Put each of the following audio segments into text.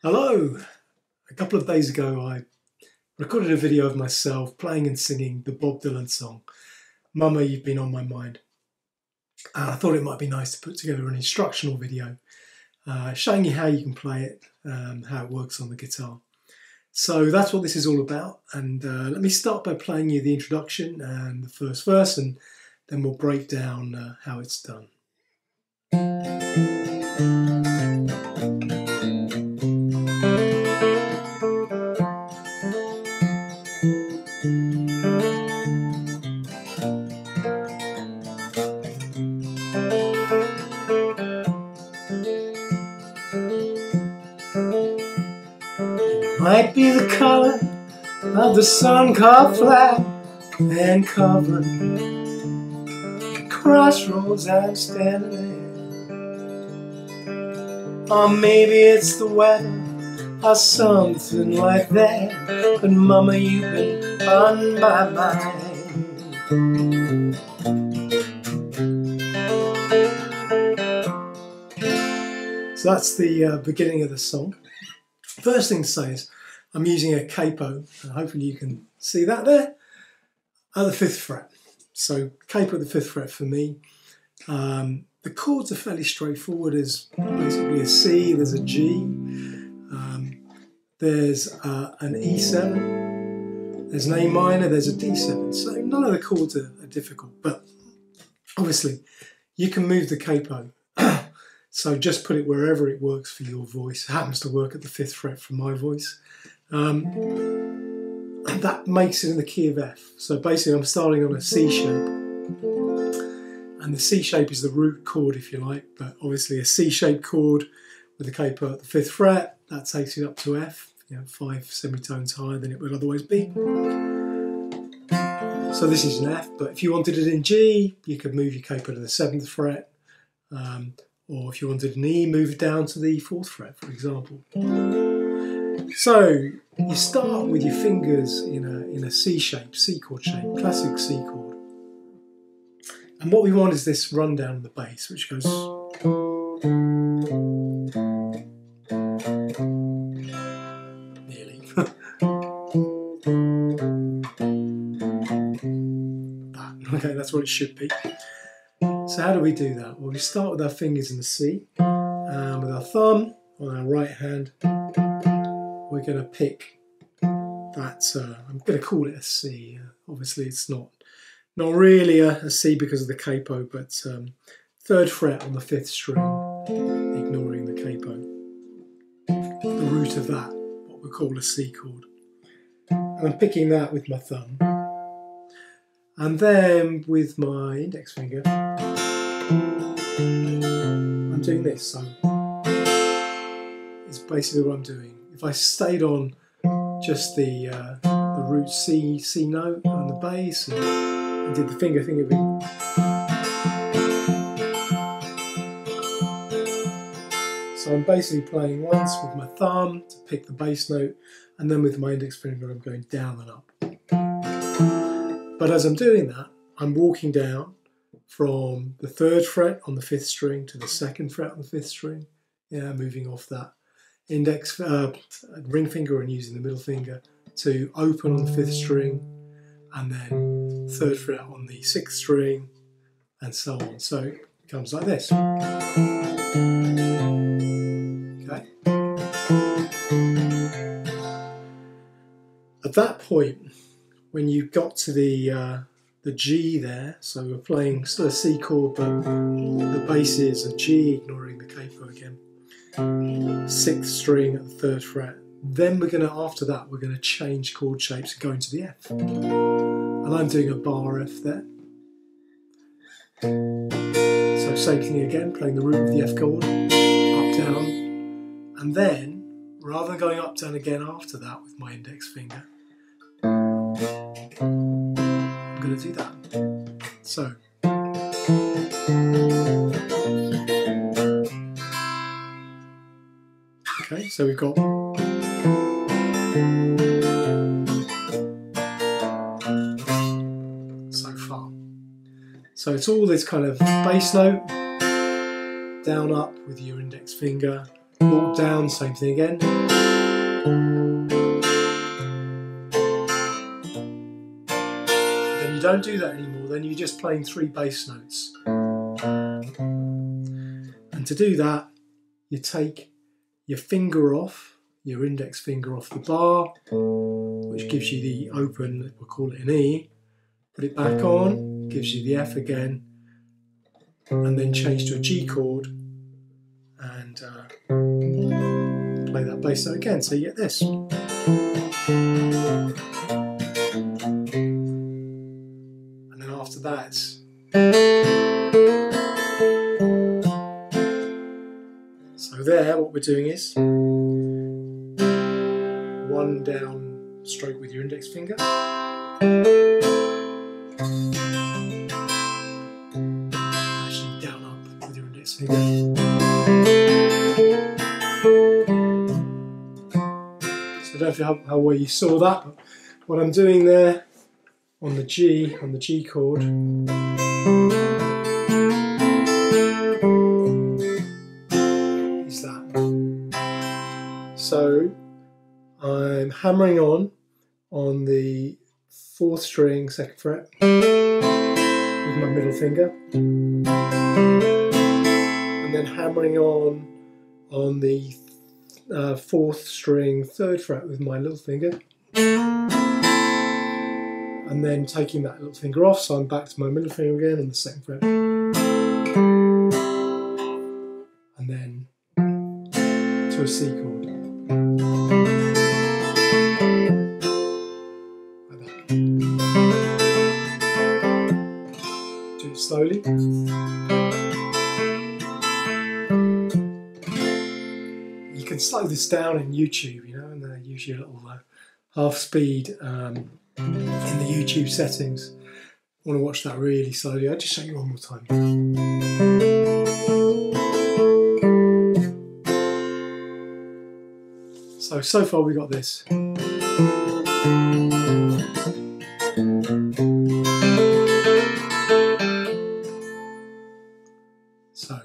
Hello! A couple of days ago I recorded a video of myself playing and singing the Bob Dylan song, Mama You've Been On My Mind. And I thought it might be nice to put together an instructional video showing you how you can play it, how it works on the guitar. So that's what this is all about, and let me start by playing you the introduction and the first verse, and then we'll break down how it's done. Might be the color of the sun carved flat and covered the crossroads I'm standing in. Or maybe it's the weather or something like that, but Mama, you've been on my mind. So that's the beginning of the song. First thing to say is I'm using a capo, and hopefully you can see that there, at the 5th fret. So capo at the 5th fret for me. The chords are fairly straightforward. There's basically a C, there's a G, there's an E7, there's an A minor, there's a D7. So none of the chords are difficult, but obviously you can move the capo. So just put it wherever it works for your voice. It happens to work at the 5th fret for my voice. And that makes it in the key of F. So basically I'm starting on a C shape. And the C shape is the root chord, if you like, but obviously a C-shaped chord with the capo at the 5th fret, that takes it up to F, 5 semitones higher than it would otherwise be. So this is an F, but if you wanted it in G, you could move your capo to the 7th fret. Or if you wanted an E, move it down to the 4th fret, for example. So you start with your fingers in a C shape, C chord shape, classic C chord. And what we want is this run down on the bass, which goes nearly. That. Okay, that's what it should be. So how do we do that? Well, we start with our fingers in the C, and with our thumb on our right hand, we're going to pick that, I'm going to call it a C. Obviously it's not really a C because of the capo, but 3rd fret on the 5th string, ignoring the capo. The root of that, what we call a C chord. And I'm picking that with my thumb. And then with my index finger, I'm doing this. So it's basically what I'm doing. If I stayed on just the root C note on the bass and did the finger thing, it'd be. So I'm basically playing once with my thumb to pick the bass note, and then with my index finger I'm going down and up. But as I'm doing that, I'm walking down from the 3rd fret on the 5th string to the 2nd fret on the 5th string. Yeah, moving off that index ring finger and using the middle finger to open on the 5th string, and then 3rd fret on the 6th string, and so on. So it comes like this. Okay. At that point, when you got to the G there, so we're playing still a C chord, but the bass is a G, ignoring the capo again. 6th string at the 3rd fret. Then we're going to, after that, we're going to change chord shapes and go into the F. And I'm doing a bar F there. So same thing again, playing the root of the F chord, up, down. And then, rather than going up, down again after that with my index finger, I'm going to do that. So. Okay, so we've got. So far. So it's all this kind of bass note, down, up with your index finger, walk down, same thing again. Then you don't do that anymore, then you're just playing 3 bass notes. And to do that, you take your finger off, your index finger off the bar, which gives you the open, we'll call it an E, put it back on, gives you the F again, and then change to a G chord and play that bass note again, so you get this. And then after that it's so there, what we're doing is 1 down stroke with your index finger, actually down up with your index finger, so I don't know how well you saw that, but what I'm doing there on the G chord is that. So I'm hammering on the 4th string, 2nd fret with my middle finger, and then hammering on the 4th string, 3rd fret with my little finger, and then taking that little finger off, so I'm back to my middle finger again on the 2nd fret, and then to a C chord. Do it slowly. You can slow this down in YouTube, you know, and they use your little half speed in the YouTube settings. I want to watch that really slowly. I'll just show you one more time. So far we got this. So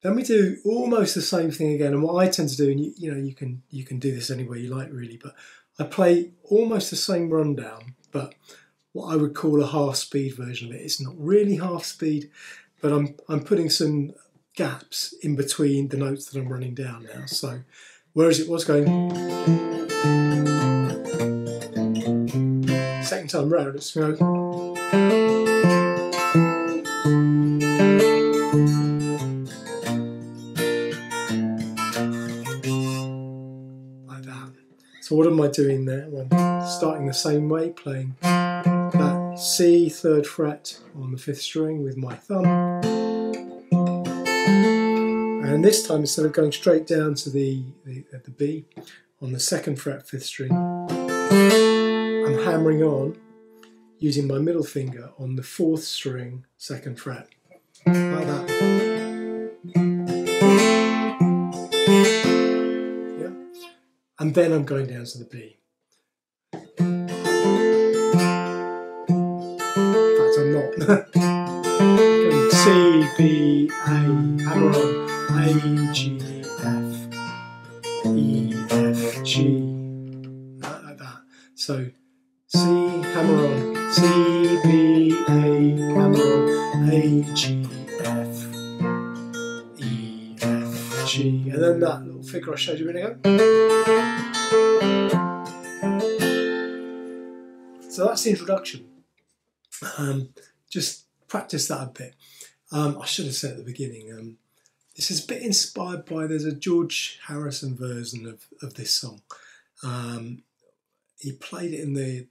then we do almost the same thing again, and what I tend to do, and you know, you can do this any way you like really, but I play almost the same rundown, but what I would call a half speed version of it. It's not really half speed, but I'm putting some gaps in between the notes that I'm running down now. So whereas it was going second time round, it's going to go like that. So what am I doing there? Well, I'm starting the same way, playing that C 3rd fret on the 5th string with my thumb. And this time, instead of going straight down to the B on the 2nd fret 5th string, I'm hammering on using my middle finger on the 4th string 2nd fret, like that. Yeah. And then I'm going down to the B. In fact, I'm not. Going C, B, A, hammer on. A, G, F, E, F, G, like that. So C, hammer on, C, B, A, hammer on, A, G, F, E, F, G, and then that little figure I showed you a minute ago. So that's the introduction. Just practice that a bit. I should have said at the beginning, this is a bit inspired by, there's a George Harrison version of this song. He played it in the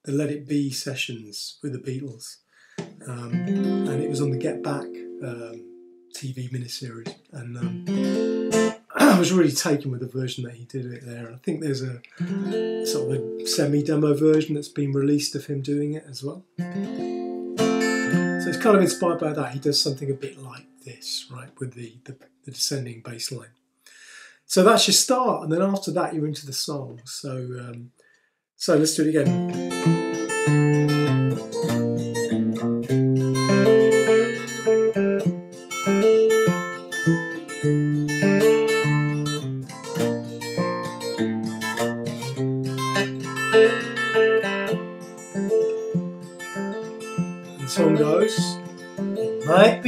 Let It Be sessions with the Beatles. And it was on the Get Back TV miniseries. And I was really taken with the version that he did it there. I think there's a sort of a semi-demo version that's been released of him doing it as well. So it's kind of inspired by that. He does something a bit like this, right, with the descending bass line. So that's your start, and then after that you're into the song. So so let's do it again.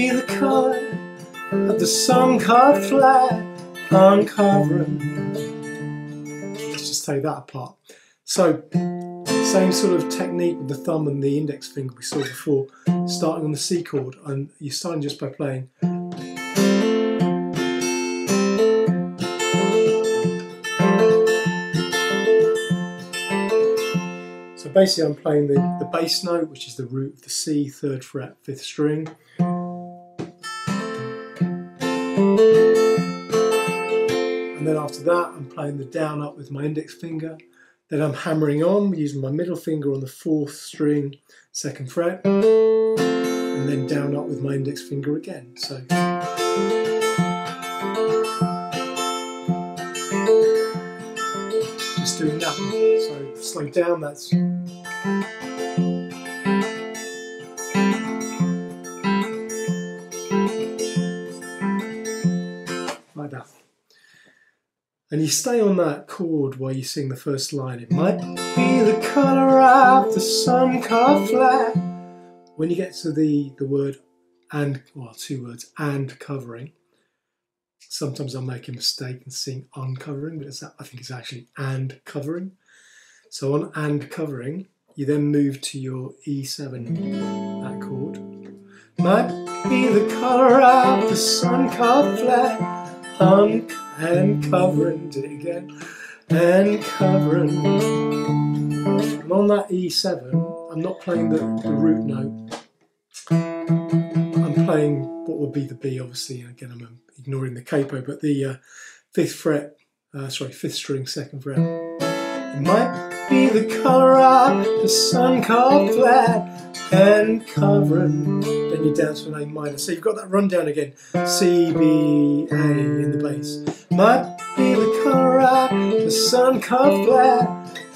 be the colour of the sun carved flag uncovering. Let's just take that apart. So, same sort of technique with the thumb and the index finger we saw before, starting on the C chord, and you're starting just by playing. So basically I'm playing the bass note, which is the root of the C, 3rd fret, 5th string. And then after that I'm playing the down up with my index finger. Then I'm hammering on using my middle finger on the 4th string, 2nd fret. And then down up with my index finger again. So just doing that. So slow down, that's like that. And you stay on that chord while you sing the first line. It might be the colour of the sun-carved flag. When you get to the word and, well, 2 words, and covering, sometimes I'll make a mistake and sing uncovering, but I think it's actually and covering. So on and covering, you then move to your E7, that chord. Might be the colour of the sun-carved flag, and covering, did it again, and covering. And on that E7, I'm not playing the root note, I'm playing what would be the B, obviously, and again I'm ignoring the capo, but the 5th fret, 5th string, 2nd fret. It might be the colour of the sun-carved flag and covering. Then you're down to an A minor. So you've got that rundown again. C, B, A in the bass. Might be the colour of the sun-carved flag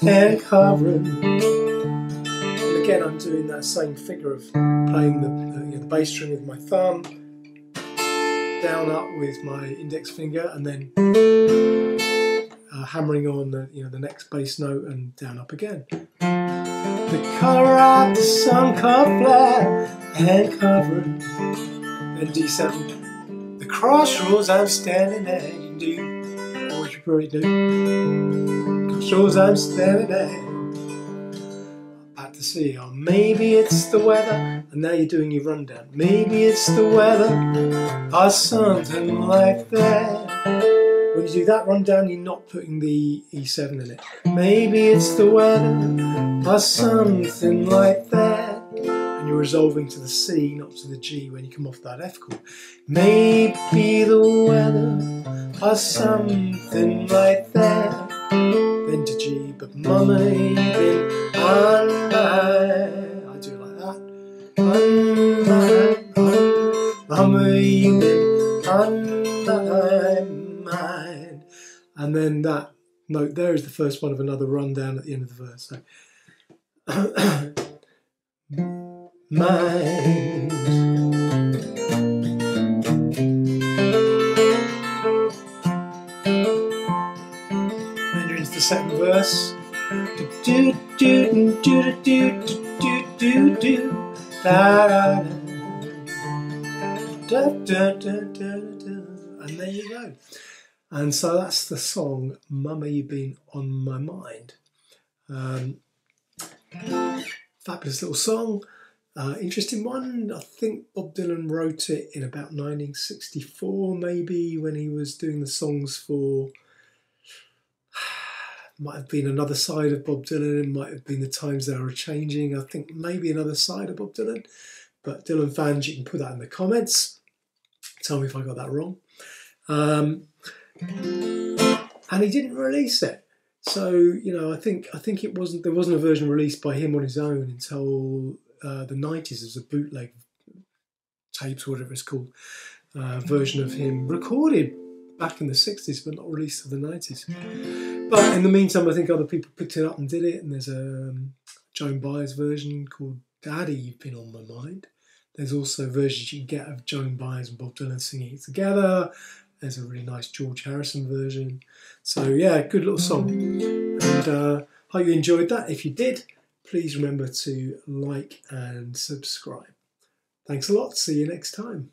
and covering. And again, I'm doing that same figure of playing the bass string with my thumb, down up with my index finger, and then hammering on the next bass note and down up again. The colour of the sun-carved flag and covering. Then D7. The crossroads I'm standing at, you can do what you probably do. Crossroads I'm standing at. Back to C. Or maybe it's the weather, and now you're doing your rundown. Maybe it's the weather, or something like that. When you do that rundown, you're not putting the E7 in it. Maybe it's the weather, or something like that. And you're resolving to the C, not to the G when you come off that F chord. Maybe the weather, or something like that. Then to G, but mama, you've been on my... I do it like that. Mama, you've been on my mind. And then that note there is the first one of another rundown at the end of the verse. So, mind. Then you're into the second verse. Do do do do do do do do da da da da da da da, and there you go. And so that's the song "Mama, You've Been on My Mind." Fabulous little song, interesting one. I think Bob Dylan wrote it in about 1964, maybe, when he was doing the songs for. Might have been Another Side of Bob Dylan, it might have been The Times They Are Changing, I think maybe Another Side of Bob Dylan. But Dylan fans, you can put that in the comments. Tell me if I got that wrong. And he didn't release it. So, you know, I think it wasn't, there wasn't a version released by him on his own until the 90s as a bootleg tapes, or whatever it's called, version of him recorded back in the 60s but not released till the 90s. But in the meantime, I think other people picked it up and did it, and there's a Joan Baez version called Daddy, You've Been on My Mind. There's also versions you can get of Joan Baez and Bob Dylan singing it together. There's a really nice George Harrison version. So yeah, good little song. And hope you enjoyed that. If you did, please remember to like and subscribe. Thanks a lot. See you next time.